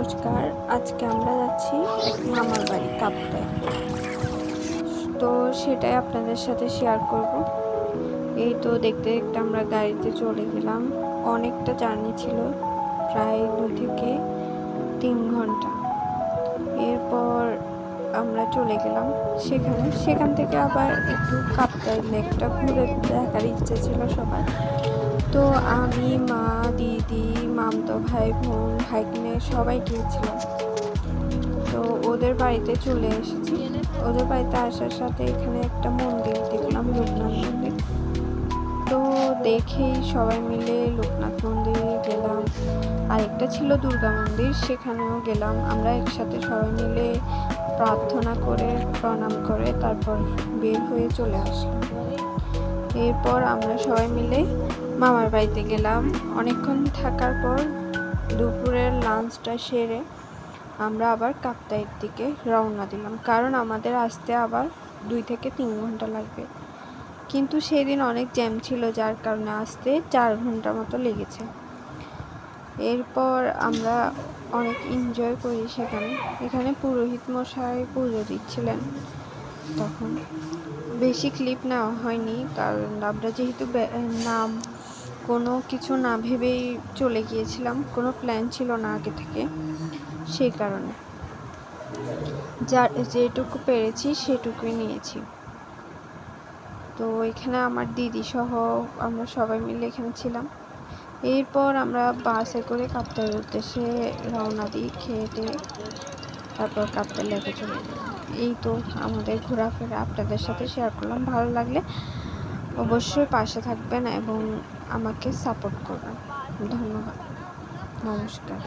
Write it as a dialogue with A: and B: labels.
A: নমস্কার। আজকে আমরা যাচ্ছি এক মামার বাড়ি কাপ্তাই। তো সেটাই আপনাদের সাথে শেয়ার করব। এই তো দেখতে দেখতে আমরা গাড়িতে চলে গেলাম। অনেকটা জার্নি ছিল, প্রায় 2 থেকে 3 ঘন্টা। এরপর আমরা চলে গেলাম সেখান থেকে আবার একটু কাপ্তাই লেকটা ঘুরে দেখার ইচ্ছে ছিল সবার। তো আমি, মা, দিদি, মামতো ভাই, বোন, ভাগ্নে সবাই গিয়েছিলাম। তো ওদের বাড়িতে চলে এসেছি। ওদের বাড়িতে আসার সাথে এখানে একটা মন্দির দেখলাম, লোকনাথ মন্দির। তো দেখেই সবাই মিলে লোকনাথ মন্দিরে গেলাম। আরেকটা ছিল দুর্গা মন্দির, সেখানেও গেলাম। আমরা একসাথে সবাই মিলে প্রার্থনা করে, প্রণাম করে তারপর বের হয়ে চলে আসলাম। এরপর আমরা সবাই মিলে মামার বাড়িতে গেলাম। অনেকক্ষণ থাকার পর দুপুরের লাঞ্চটা সেরে আমরা আবার কাপ্তাইয়ের দিকে রওনা দিলাম, কারণ আমাদের আসতে আবার 2 থেকে 3 ঘন্টা লাগবে। কিন্তু সেদিন অনেক জ্যাম ছিল, যার কারণে আসতে 4 ঘন্টা মতো লেগেছে। এরপর আমরা অনেক এনজয় করি এখানে পুরোহিত মশাই পুজো দিচ্ছিলেন। তখন বেশি ক্লিপ নেওয়া হয়নি, কারণ আমরা যেহেতু নাম কোনো কিছু না ভেবেই চলে গিয়েছিলাম, কোনো প্ল্যান ছিল না আগে থেকে, সেই কারণে যেটুকু পেরেছি সেটুকুই নিয়েছি। তো এখানে আমার দিদি সহ আমরা সবাই মিলে এখানে ছিলাম। এরপর আমরা বাসে করে কাপ্তাইয়ের উদ্দেশ্যে রওনা দিই, খেয়ে টেয়ে তারপর কাপ্তাই লেকে চলে গেলাম। এই তো আমাদের ঘোরাফেরা আপনাদের সাথে শেয়ার করলাম। ভালো লাগলে অবশ্যই পাশে থাকবেন এবং আমাকে সাপোর্ট করবেন। ধন্যবাদ। নমস্কার।